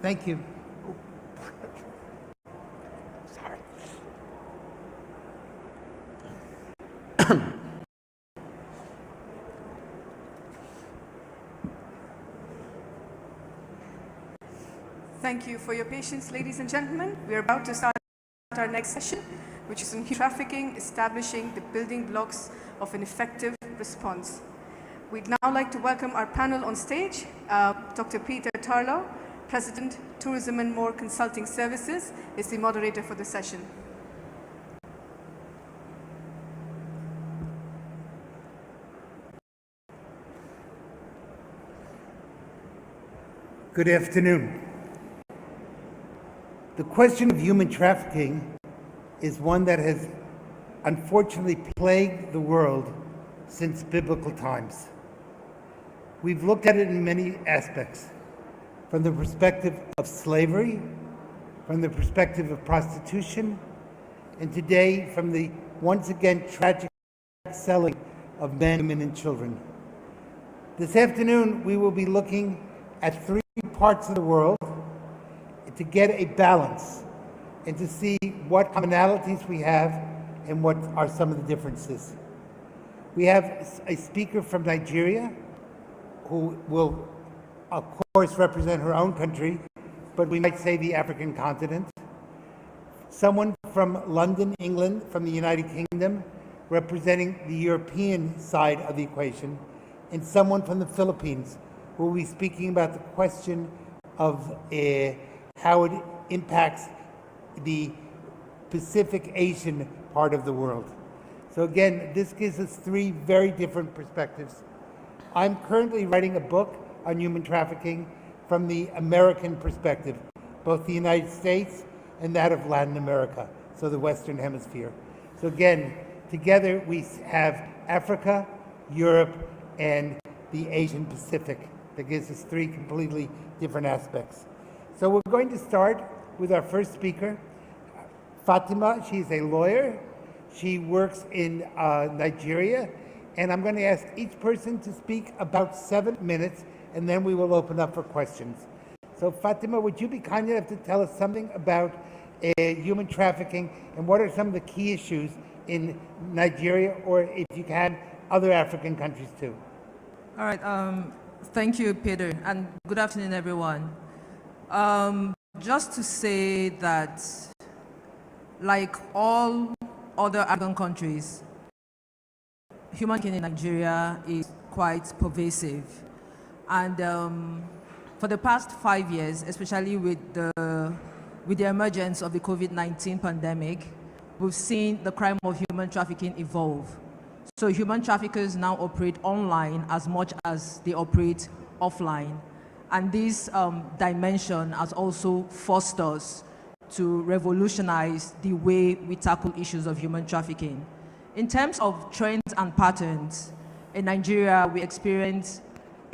Thank you. Thank you for your patience, ladies and gentlemen. We are about to start our next session, which is on human trafficking, establishing the building blocks of an effective response. We'd now like to welcome our panel on stage. Dr. Peter Tarlow, President, Tourism and More Consulting Services, is the moderator for the session. Good afternoon. The question of human trafficking is one that has unfortunately plagued the world since biblical times. We've looked at it in many aspects, from the perspective of slavery, from the perspective of prostitution, and today from the, once again, tragic selling of men, women, and children. This afternoon, we will be looking at three parts of the world to get a balance and to see what commonalities we have and what are some of the differences. We have a speaker from Nigeria who will, of course, represent her own country, but we might say the African continent. Someone from London, England, from the United Kingdom, representing the European side of the equation, and someone from the Philippines who will be speaking about the question of how it impacts the Pacific Asian part of the world. So again, this gives us three very different perspectives. I'm currently writing a book on human trafficking from the American perspective, both the United States and that of Latin America, so the Western Hemisphere. So again, together we have Africa, Europe, and the Asian Pacific. That gives us three completely different aspects. So we're going to start with our first speaker, Fatima. She's a lawyer. She works in Nigeria. And I'm going to ask each person to speak about 7 minutes, and then we will open up for questions. So Fatima, would you be kind enough to tell us something about human trafficking and what are some of the key issues in Nigeria, or if you can, other African countries too? All right. Thank you, Peter, and good afternoon, everyone. Just to say that, like all other African countries, human trafficking in Nigeria is quite pervasive. And for the past 5 years, especially with the emergence of the COVID-19 pandemic, we've seen the crime of human trafficking evolve. So human traffickers now operate online as much as they operate offline. And this dimension has also forced us to revolutionize the way we tackle issues of human trafficking. In terms of trends and patterns, in Nigeria, we experience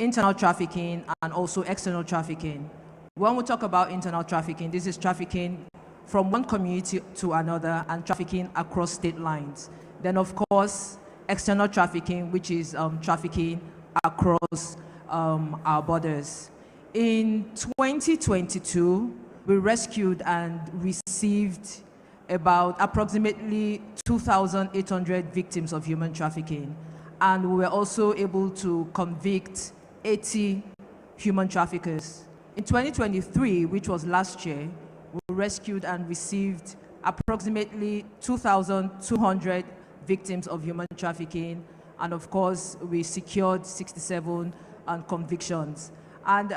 internal trafficking and also external trafficking. When we talk about internal trafficking, this is trafficking from one community to another and trafficking across state lines. Then, of course, external trafficking, which is trafficking across our borders. In 2022, we rescued and received about approximately 2,800 victims of human trafficking. And we were also able to convict 80 human traffickers. In 2023, which was last year, we rescued and received approximately 2,200 victims of human trafficking. And of course, we secured 67 convictions. And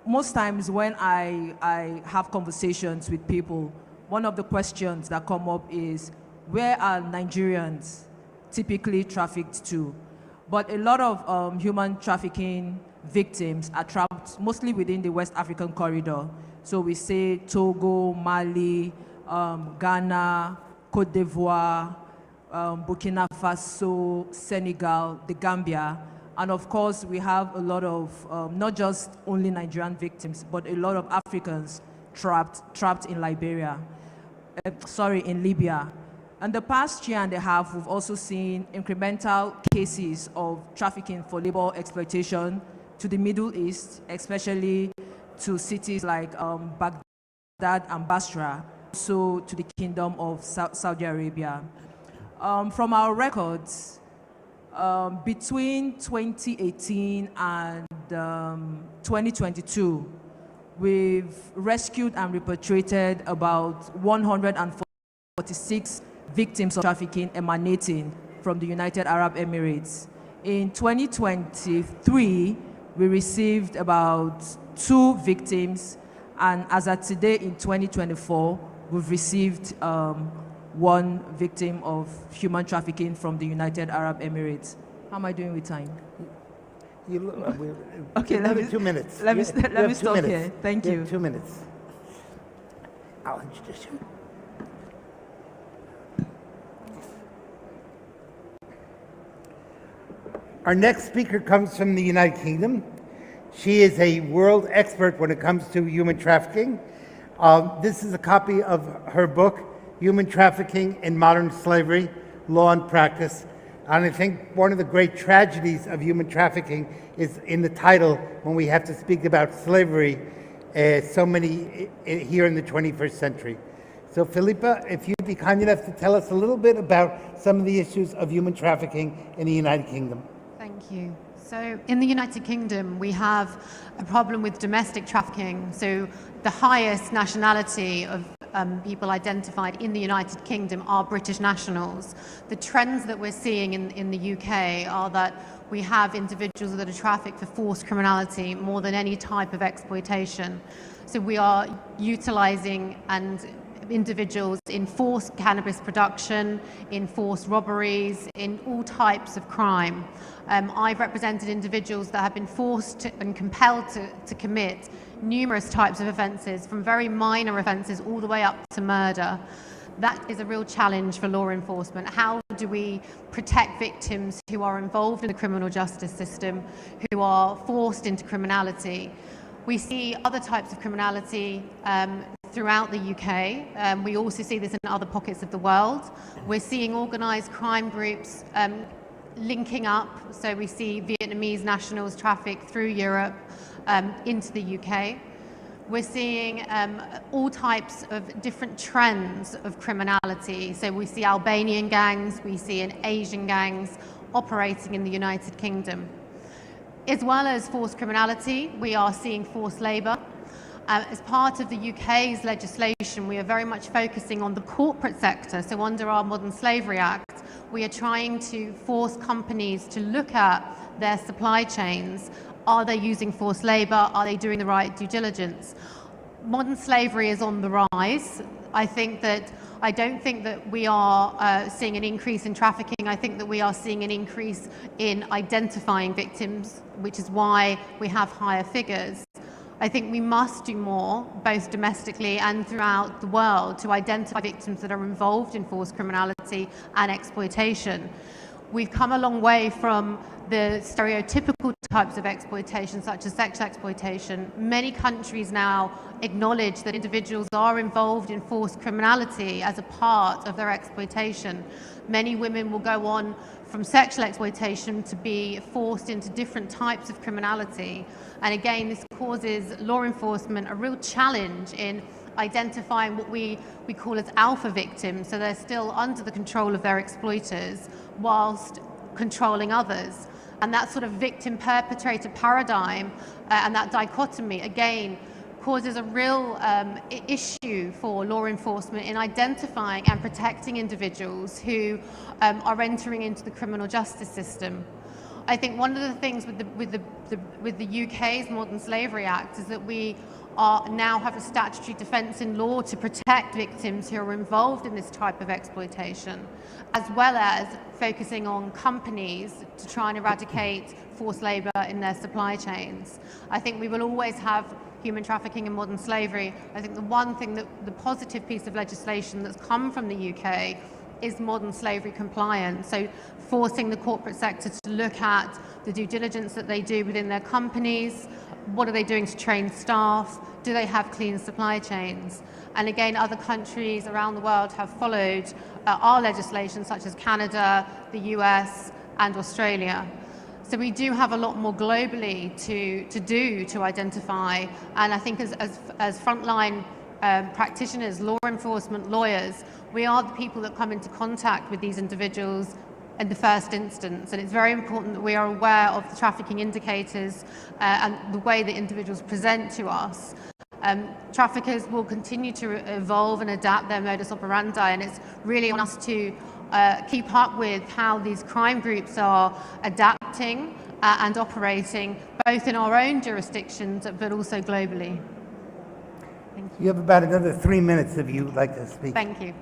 most times when I have conversations with people, one of the questions that come up is, where are Nigerians typically trafficked to? But a lot of human trafficking victims are trapped mostly within the West African corridor. So we say Togo, Mali, Ghana, Cote d'Ivoire, Burkina Faso, Senegal, the Gambia. And of course, we have a lot of, not just only Nigerian victims, but a lot of Africans trapped in Liberia, in Libya. In the past year and a half, we've also seen incremental cases of trafficking for labor exploitation to the Middle East, especially to cities like Baghdad and Basra, also to the Kingdom of Saudi Arabia. From our records, between 2018 and 2022, we've rescued and repatriated about 146 victims of trafficking emanating from the United Arab Emirates. In 2023, we received about 2 victims, and as at today in 2024, we've received 1 victim of human trafficking from the United Arab Emirates. How am I doing with time? Okay, another 2 minutes. Let me stop here. Thank you. 2 minutes. I'll introduce you. Our next speaker comes from the United Kingdom. She is a world expert when it comes to human trafficking. This is a copy of her book, Human Trafficking in Modern Slavery, Law and Practice. And I think one of the great tragedies of human trafficking is in the title when we have to speak about slavery, so many here in the 21st century. So Philippa, if you'd be kind enough to tell us a little bit about some of the issues of human trafficking in the United Kingdom. Thank you. So in the United Kingdom, we have a problem with domestic trafficking. So the highest nationality of people identified in the United Kingdom are British nationals. The trends that we're seeing in the UK are that we have individuals that are trafficked for forced criminality more than any type of exploitation. So we are utilizing individuals in forced cannabis production, in forced robberies, in all types of crime. I've represented individuals that have been forced and compelled to commit numerous types of offences, from very minor offences all the way up to murder. That is a real challenge for law enforcement. How do we protect victims who are involved in the criminal justice system, who are forced into criminality? We see other types of criminality throughout the UK. We also see this in other pockets of the world. We're seeing organised crime groups linking up. So we see Vietnamese nationals trafficked through Europe into the UK. We're seeing all types of different trends of criminality. So we see Albanian gangs, we see Asian gangs operating in the United Kingdom. As well as forced criminality, we are seeing forced labour. As part of the UK's legislation, we are very much focusing on the corporate sector. So under our Modern Slavery Act, we are trying to force companies to look at their supply chains. Are they using forced labour? Are they doing the right due diligence? Modern slavery is on the rise. I don't think that we are seeing an increase in trafficking. I think that we are seeing an increase in identifying victims, which is why we have higher figures. I think we must do more, both domestically and throughout the world, to identify victims that are involved in forced criminality and exploitation. We've come a long way from the stereotypical types of exploitation, such as sexual exploitation. Many countries now acknowledge that individuals are involved in forced criminality as a part of their exploitation. Many women will go on from sexual exploitation to be forced into different types of criminality. And again, this causes law enforcement a real challenge in identifying what we call as alpha victims. So they're still under the control of their exploiters whilst controlling others. And that sort of victim-perpetrator paradigm and that dichotomy, again, causes a real issue for law enforcement in identifying and protecting individuals who are entering into the criminal justice system. I think one of the things with the UK's Modern Slavery Act is that we now have a statutory defence in law to protect victims who are involved in this type of exploitation, as well as focusing on companies to try and eradicate forced labour in their supply chains. I think we will always have human trafficking and modern slavery. I think the one thing that the positive piece of legislation that's come from the UK is modern slavery compliant. So forcing the corporate sector to look at the due diligence that they do within their companies, what are they doing to train staff, do they have clean supply chains? And again, other countries around the world have followed our legislation, such as Canada, the US, and Australia. So we do have a lot more globally to do to identify, and I think as frontline practitioners, law enforcement, lawyers, we are the people that come into contact with these individuals in the first instance, and it's very important that we are aware of the trafficking indicators and the way that individuals present to us. Traffickers will continue to evolve and adapt their modus operandi, and it's really on us to keep up with how these crime groups are adapting and operating, both in our own jurisdictions but also globally. Thank you. You have about another 3 minutes if you'd like to speak. Thank you.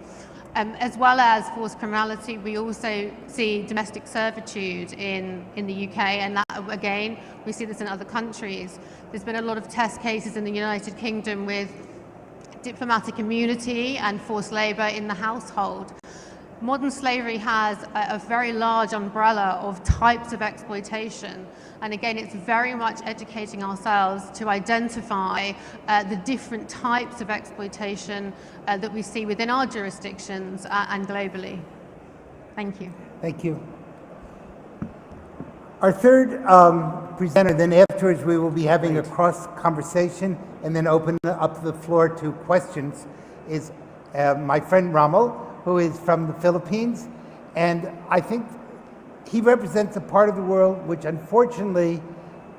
As well as forced criminality, we also see domestic servitude in the UK, and that, again, we see this in other countries. There's been a lot of test cases in the United Kingdom with diplomatic immunity and forced labour in the household. Modern slavery has a very large umbrella of types of exploitation, and again, it's very much educating ourselves to identify the different types of exploitation that we see within our jurisdictions and globally. Thank you. Thank you. Our third presenter, then afterwards we will be having a cross conversation and then open up the floor to questions, is my friend Rommel, who is from the Philippines. And I think he represents a part of the world which unfortunately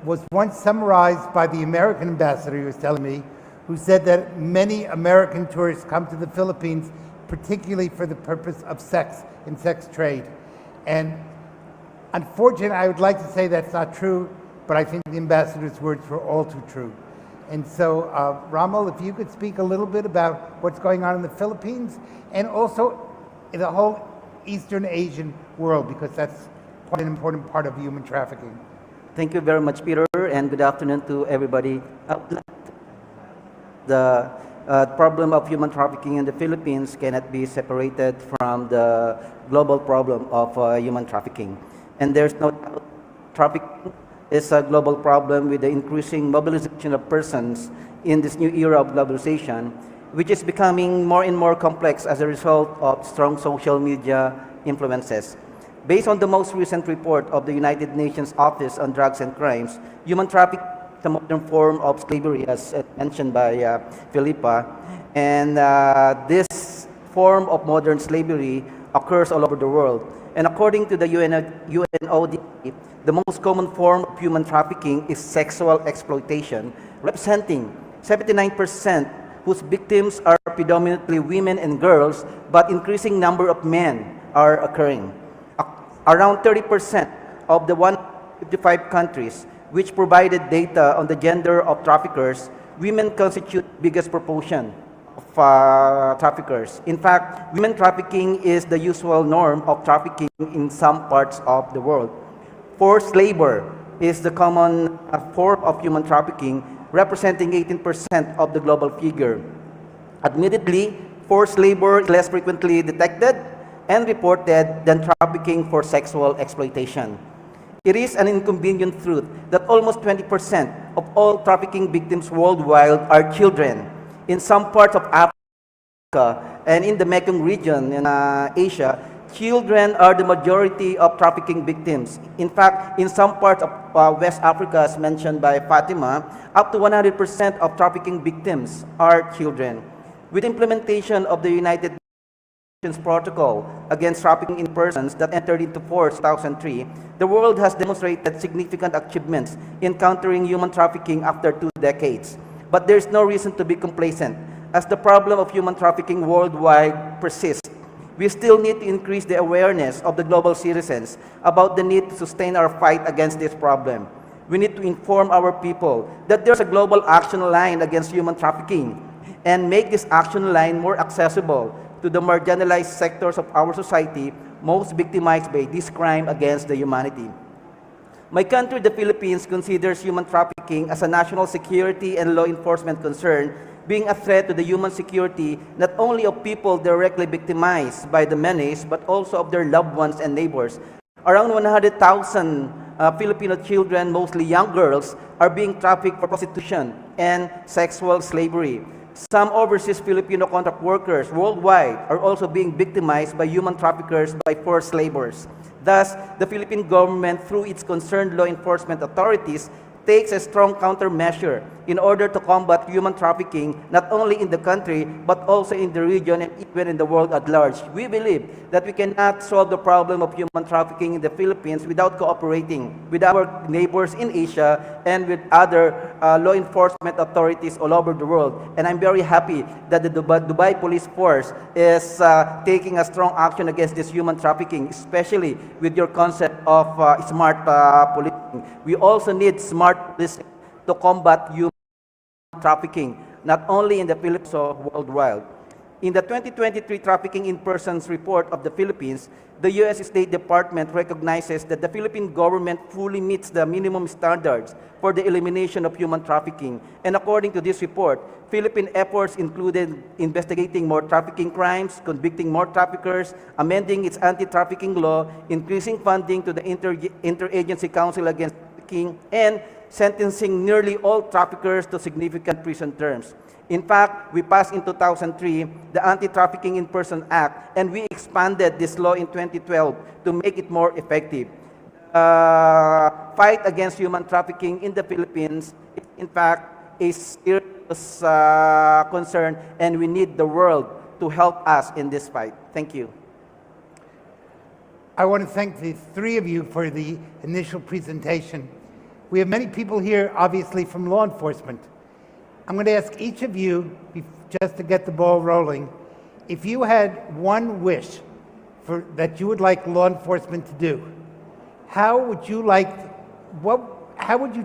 was once summarized by the American ambassador, he was telling me, who said that many American tourists come to the Philippines particularly for the purpose of sex and sex trade. And unfortunately, I would like to say that's not true, but I think the ambassador's words were all too true. And so, Rommel, if you could speak a little bit about what's going on in the Philippines and also in the whole Eastern Asian world, because that's quite an important part of human trafficking. Thank you very much, Peter, and good afternoon to everybody. The problem of human trafficking in the Philippines cannot be separated from the global problem of human trafficking. And there's no doubt trafficking is a global problem with the increasing mobilization of persons in this new era of globalization, which is becoming more and more complex as a result of strong social media influences. Based on the most recent report of the United Nations Office on Drugs and Crimes, human trafficking is a modern form of slavery, as mentioned by Philippa. And this form of modern slavery occurs all over the world. And according to the UNODC, the most common form of human trafficking is sexual exploitation, representing 79%, whose victims are predominantly women and girls, but increasing number of men are occurring. Around 30% of the 155 countries which provided data on the gender of traffickers, women constitute biggest proportion of traffickers. In fact, women trafficking is the usual norm of trafficking in some parts of the world. Forced labor is the common form of human trafficking, representing 18% of the global figure. Admittedly, forced labor is less frequently detected and reported than trafficking for sexual exploitation. It is an inconvenient truth that almost 20% of all trafficking victims worldwide are children. In some parts of Africa and in the Mekong region in Asia, children are the majority of trafficking victims. In fact, in some parts of West Africa, as mentioned by Fatima, up to 100% of trafficking victims are children. With implementation of the United Nations Protocol against trafficking in persons that entered into force in 2003, the world has demonstrated significant achievements in countering human trafficking after 2 decades. But there is no reason to be complacent, as the problem of human trafficking worldwide persists. We still need to increase the awareness of the global citizens about the need to sustain our fight against this problem. We need to inform our people that there's a global action line against human trafficking and make this action line more accessible to the marginalized sectors of our society most victimized by this crime against the humanity. My country, the Philippines, considers human trafficking as a national security and law enforcement concern being a threat to the human security not only of people directly victimized by the menace, but also of their loved ones and neighbors. Around 100,000 Filipino children, mostly young girls, are being trafficked for prostitution and sexual slavery. Some overseas Filipino contract workers worldwide are also being victimized by human traffickers by forced laborers. Thus, the Philippine government, through its concerned law enforcement authorities, takes a strong countermeasure in order to combat human trafficking, not only in the country, but also in the region and even in the world at large. We believe that we cannot solve the problem of human trafficking in the Philippines without cooperating with our neighbors in Asia and with other law enforcement authorities all over the world. And I'm very happy that the Dubai Police Force is taking a strong action against this human trafficking, especially with your concept of smart policing. We also need smart policing to combat human trafficking, not only in the Philippines, but worldwide. In the 2023 Trafficking in Persons report of the Philippines, the U.S. State Department recognizes that the Philippine government fully meets the minimum standards for the elimination of human trafficking. And according to this report, Philippine efforts included investigating more trafficking crimes, convicting more traffickers, amending its anti-trafficking law, increasing funding to the Interagency Council Against Trafficking, and sentencing nearly all traffickers to significant prison terms. In fact, we passed in 2003 the Anti-Trafficking in Person Act, and we expanded this law in 2012 to make it more effective. Fight against human trafficking in the Philippines is, in fact, a serious concern, and we need the world to help us in this fight. Thank you. I want to thank the three of you for the initial presentation. We have many people here, obviously, from law enforcement. I'm going to ask each of you, just to get the ball rolling, if you had one wish that you would like law enforcement to do, how would you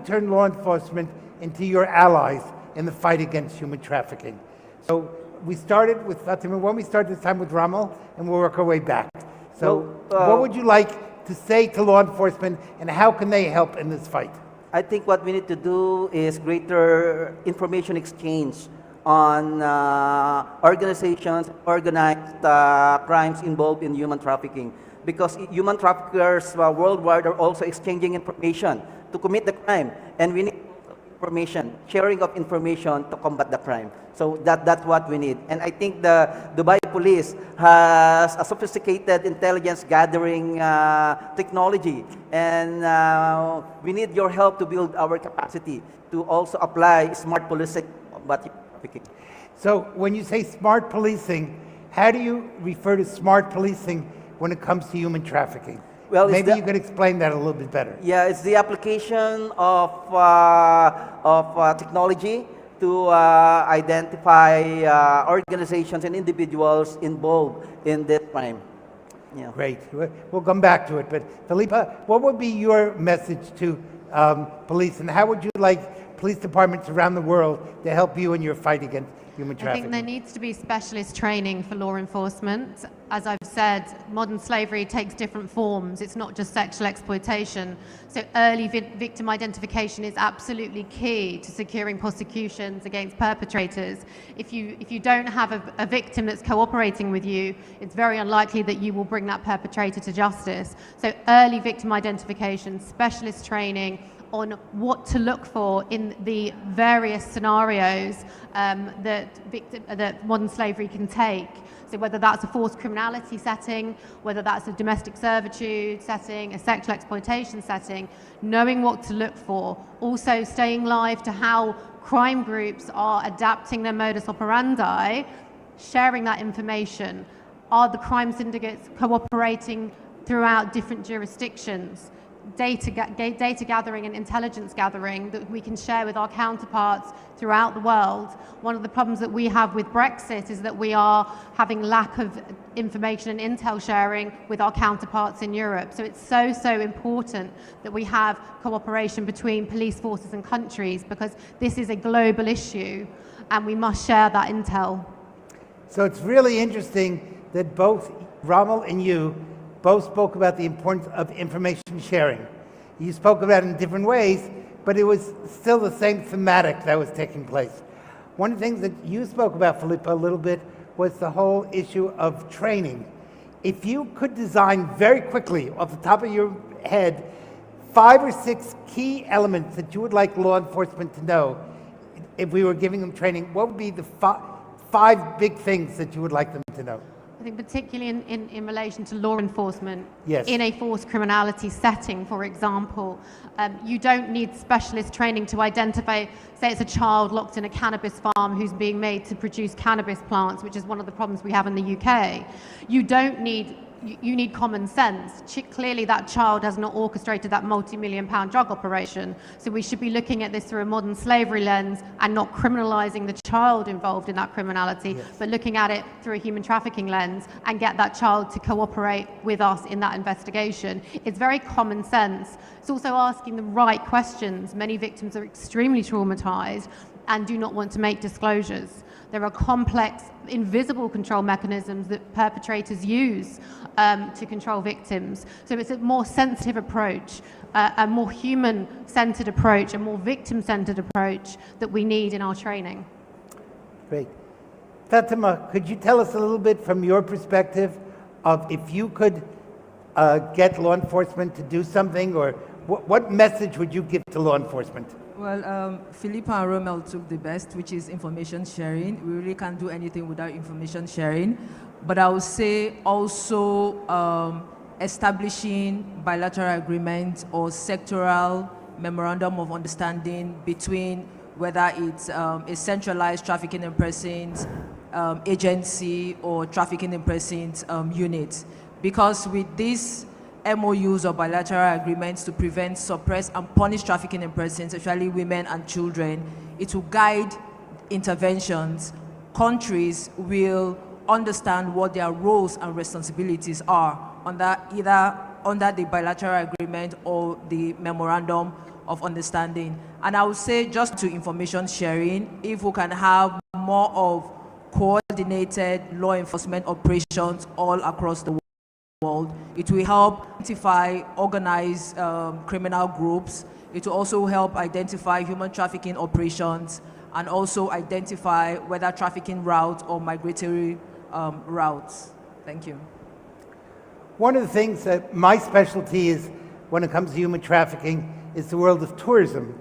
turn law enforcement into your allies in the fight against human trafficking? So we started with Fatima. Why don't we start this time with Rommel, and we'll work our way back. So what would you like to say to law enforcement, and how can they help in this fight? I think what we need to do is greater information exchange on organizations, organized crimes involved in human trafficking. Because human traffickers worldwide are also exchanging information to commit the crime. And we need information, sharing of information to combat the crime. So that's what we need. And I think the Dubai Police has a sophisticated intelligence gathering technology. And we need your help to build our capacity to also apply smart policing to combat human trafficking. So when you say smart policing, how do you refer to smart policing when it comes to human trafficking? Well, maybe you could explain that a little bit better. Yeah, it's the application of technology to identify organizations and individuals involved in this crime. Yeah. Great. We'll come back to it. But Felipa, what would be your message to police, and how would you like police departments around the world to help you in your fight against human trafficking? I think there needs to be specialist training for law enforcement. As I've said, modern slavery takes different forms. It's not just sexual exploitation. So early victim identification is absolutely key to securing prosecutions against perpetrators. If you don't have a victim that's cooperating with you, it's very unlikely that you will bring that perpetrator to justice. So early victim identification, specialist training on what to look for in the various scenarios that modern slavery can take. So whether that's a forced criminality setting, whether that's a domestic servitude setting, a sexual exploitation setting, knowing what to look for. Also staying live to how crime groups are adapting their modus operandi, sharing that information. Are the crime syndicates cooperating throughout different jurisdictions? Data gathering and intelligence gathering that we can share with our counterparts throughout the world. One of the problems that we have with Brexit is that we are having lack of information and intel sharing with our counterparts in Europe. So it's so important that we have cooperation between police forces and countries, because this is a global issue and we must share that intel. So it's really interesting that both Rommel and you both spoke about the importance of information sharing. You spoke about it in different ways, but it was still the same thematic that was taking place. One of the things that you spoke about, Philippa, a little bit was the whole issue of training. If you could design very quickly, off the top of your head, 5 or 6 key elements that you would like law enforcement to know, if we were giving them training, what would be the 5 big things that you would like them to know? I think particularly in relation to law enforcement, Yes. in a forced criminality setting, for example, you don't need specialist training to identify, say it's a child locked in a cannabis farm who's being made to produce cannabis plants, which is one of the problems we have in the UK. You need common sense. Clearly that child has not orchestrated that multi-million-pound drug operation. So we should be looking at this through a modern slavery lens and not criminalizing the child involved in that criminality, Yes. but looking at it through a human trafficking lens and get that child to cooperate with us in that investigation. It's very common sense. It's also asking the right questions. Many victims are extremely traumatized and do not want to make disclosures. There are complex, invisible control mechanisms that perpetrators use to control victims. So it's a more sensitive approach, a more human-centered approach, a more victim-centered approach that we need in our training. Great. Fatima, could you tell us a little bit from your perspective of if you could get law enforcement to do something, or what message would you give to law enforcement? Well, Philippa and Romel took the best, which is information sharing. We really can't do anything without information sharing. But I would say also establishing bilateral agreements or sectoral memorandum of understanding between whether it's a centralized trafficking in persons agency or trafficking in persons unit. Because with this MOUs or bilateral agreements to prevent, suppress, and punish trafficking in persons, especially women and children, it will guide interventions. Countries will understand what their roles and responsibilities are either under the bilateral agreement or the memorandum of understanding. And I would say, just to information sharing, if we can have more of coordinated law enforcement operations all across the world, it will help identify organized criminal groups. It will also help identify human trafficking operations and also identify whether trafficking routes or migratory routes. Thank you. One of the things that my specialty is when it comes to human trafficking is the world of tourism.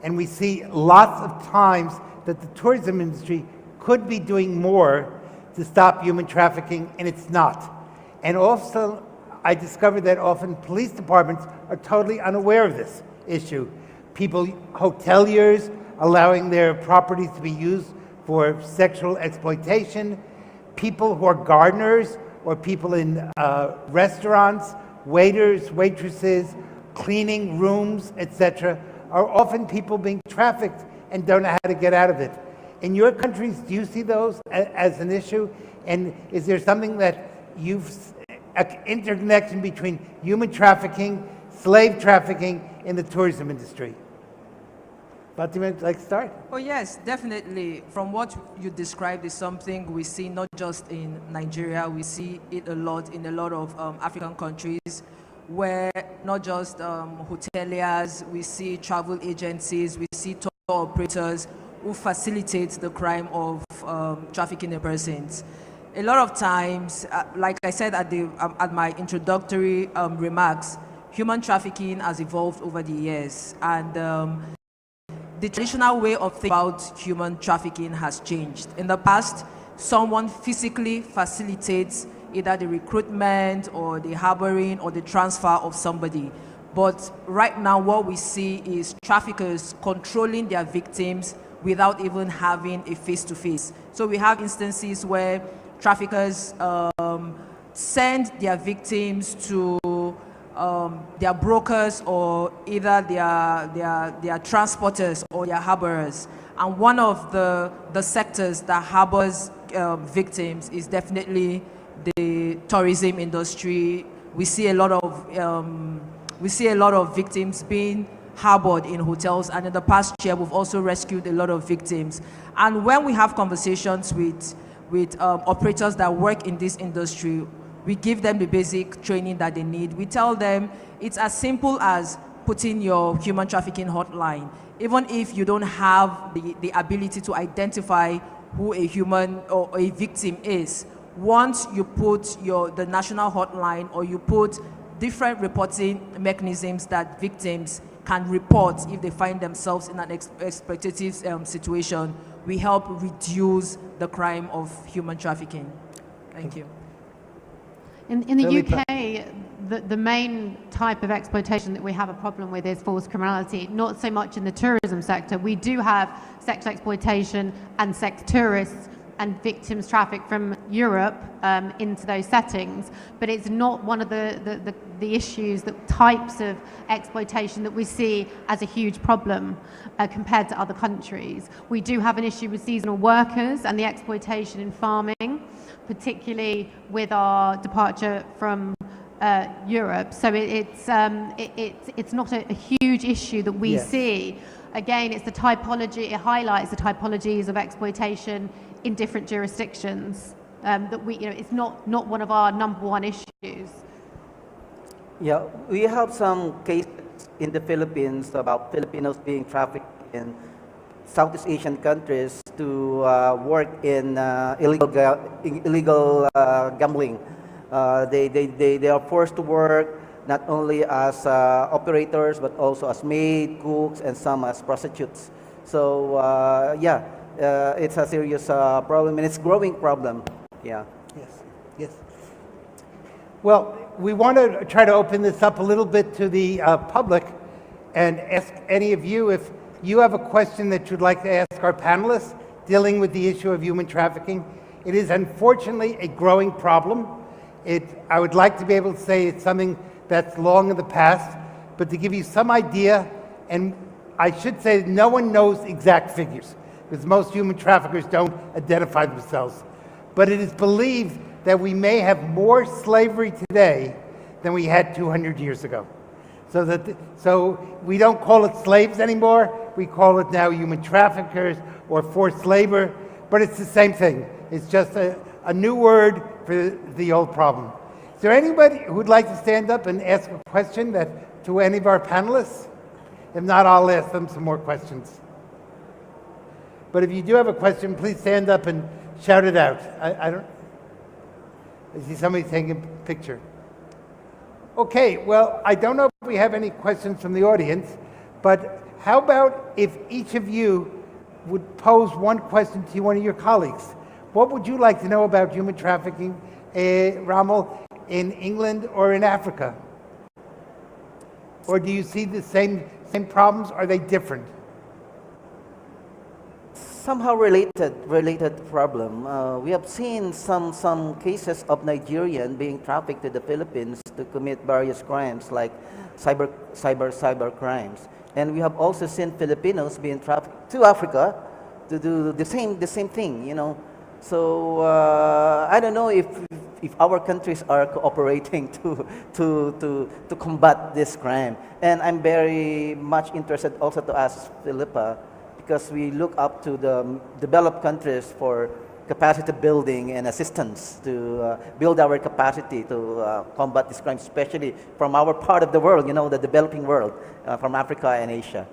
And we see lots of times that the tourism industry could be doing more to stop human trafficking, and it's not. And also, I discovered that often police departments are totally unaware of this issue. Hoteliers allowing their properties to be used for sexual exploitation, people who are gardeners or people in restaurants, waiters, waitresses, cleaning rooms, etc., are often people being trafficked and don't know how to get out of it. In your countries, do you see those as an issue? And is there something that an interconnection between human trafficking, slave trafficking in the tourism industry? Fatima, would you like to start? Oh yes, definitely. From what you described is something we see not just in Nigeria, we see it a lot in a lot of African countries, where not just hoteliers, we see travel agencies, we see tour operators who facilitate the crime of trafficking in persons. A lot of times, like I said at my introductory remarks, human trafficking has evolved over the years, and the traditional way of thinking about human trafficking has changed. In the past, someone physically facilitates either the recruitment or the harboring or the transfer of somebody. But right now, what we see is traffickers controlling their victims without even having a face-to-face. So we have instances where traffickers send their victims to their brokers or either their transporters or their harborers. And one of the sectors that harbors victims is definitely the tourism industry. We see a lot of victims being harbored in hotels, and in the past year we've also rescued a lot of victims. And when we have conversations with operators that work in this industry, we give them the basic training that they need. We tell them it's as simple as putting your human trafficking hotline, even if you don't have the ability to identify who a human or a victim is. Once you put the national hotline, or you put different reporting mechanisms that victims can report if they find themselves in an exploitative situation, we help reduce the crime of human trafficking. Thank you. In the Philippa. UK, the main type of exploitation that we have a problem with is forced criminality, not so much in the tourism sector. We do have sexual exploitation and sex tourists and victims trafficked from Europe into those settings, but it's not one of the issues, the types of exploitation that we see as a huge problem compared to other countries. We do have an issue with seasonal workers and the exploitation in farming, particularly with our departure from Europe. So it's not a huge issue that we Yes. see. Again, it's the typology, it highlights the typologies of exploitation in different jurisdictions that it's not one of our number one issues. Yeah, we have some cases in the Philippines about Filipinos being trafficked in Southeast Asian countries to work in illegal gambling. They are forced to work not only as operators, but also as maid, cooks, and some as prostitutes. So it's a serious problem, and it's a growing problem. Yeah. Yes, yes. Well, we want to try to open this up a little bit to the public and ask any of you if you have a question that you'd like to ask our panelists dealing with the issue of human trafficking. It is unfortunately a growing problem. I would like to be able to say it's something that's long in the past, but to give you some idea, and I should say that no one knows exact figures, because most human traffickers don't identify themselves. But it is believed that we may have more slavery today than we had 200 years ago. So we don't call it slaves anymore. We call it now human traffickers or forced labor, but it's the same thing. It's just a new word for the old problem. Is there anybody who would like to stand up and ask a question to any of our panelists? If not, I'll ask them some more questions. But if you do have a question, please stand up and shout it out. I see somebody taking a picture. Okay, well, I don't know if we have any questions from the audience, but how about if each of you would pose one question to one of your colleagues? What would you like to know about human trafficking, Ramel, in England or in Africa? Or do you see the same problems? Are they different? Somehow related problem. We have seen some cases of Nigerian being trafficked to the Philippines to commit various crimes like cyber crimes, and we have also seen Filipinos being trafficked to Africa to do the same thing. You know, so I don't know if our countries are cooperating to combat this crime, and I'm very much interested also to ask Philippa, because we look up to the developed countries for capacity building and assistance to build our capacity to combat this crime, especially from our part of the world, you know, the developing world, from Africa and Asia.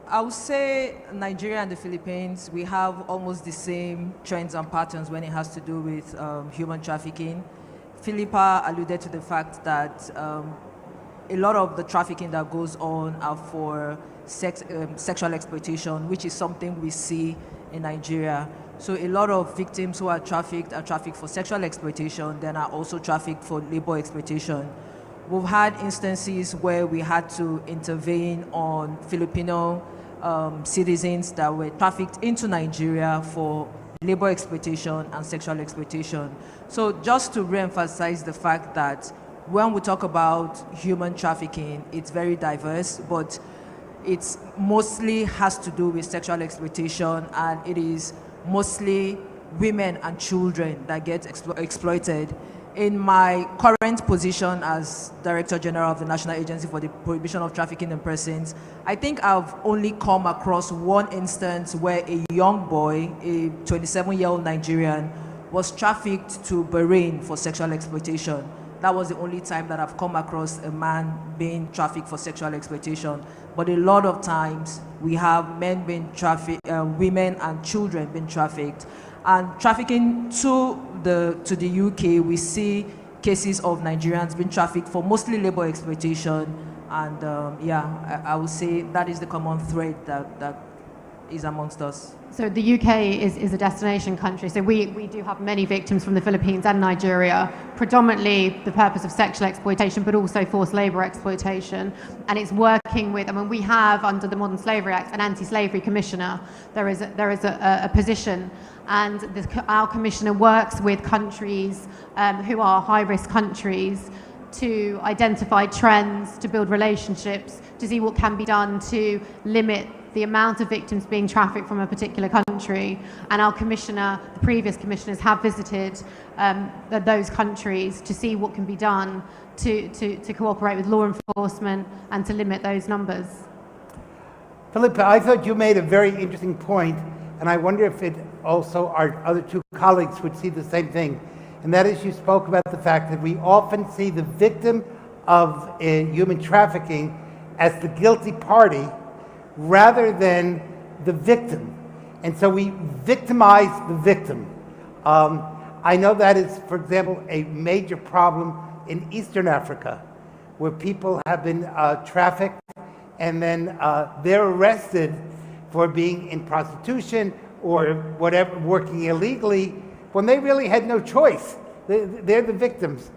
I would say Nigeria and the Philippines, we have almost the same trends and patterns when it has to do with human trafficking. Philippa alluded to the fact that a lot of the trafficking that goes on are for sexual exploitation, which is something we see in Nigeria. So a lot of victims who are trafficked for sexual exploitation, then are also trafficked for labor exploitation. We've had instances where we had to intervene on Filipino citizens that were trafficked into Nigeria for labor exploitation and sexual exploitation. So just to re-emphasize the fact that when we talk about human trafficking, it's very diverse, but it mostly has to do with sexual exploitation, and it is mostly women and children that get exploited. In my current position as Director General of the National Agency for the Prohibition of Trafficking in Persons, I think I've only come across one instance where a young boy, a 27-year-old Nigerian, was trafficked to Bahrain for sexual exploitation. that was the only time that I've come across a man being trafficked for sexual exploitation. But a lot of times we have men being trafficked, women and children being trafficked. And trafficking to the UK, we see cases of Nigerians being trafficked for mostly labor exploitation. And I would say that is the common thread that is amongst us. So the UK is a destination country. So we do have many victims from the Philippines and Nigeria, predominantly the purpose of sexual exploitation, but also forced labor exploitation. And it's working with, I mean, we have under the Modern Slavery Act an anti-slavery commissioner. There is a position, and our commissioner works with countries who are high-risk countries to identify trends, to build relationships, to see what can be done to limit the amount of victims being trafficked from a particular country. And our commissioner, the previous commissioners, have visited those countries to see what can be done to cooperate with law enforcement and to limit those numbers. Philippa, I thought you made a very interesting point, and I wonder if it also our other two colleagues would see the same thing. And that is, you spoke about the fact that we often see the victim of human trafficking as the guilty party rather than the victim. And so we victimize the victim. I know that is, for example, a major problem in Eastern Africa, where people have been trafficked and then they're arrested for being in prostitution or whatever, working illegally, when they really had no choice. They're the victims.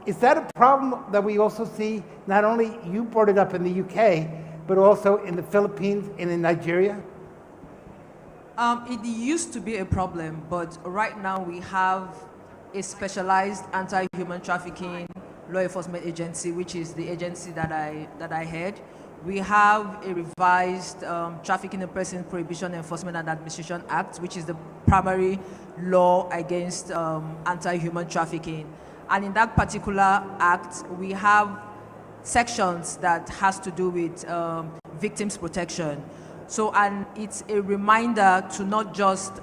Is that a problem that we also see, not only you brought it up in the UK, but also in the Philippines and in Nigeria? It used to be a problem, but right now we have a specialized anti-human trafficking law enforcement agency, which is the agency that I head. We have a revised Trafficking and Person Prohibition Enforcement and Administration Act, which is the primary law against anti-human trafficking. And in that particular act, we have sections that has to do with victims protection. So, and it's a reminder to not just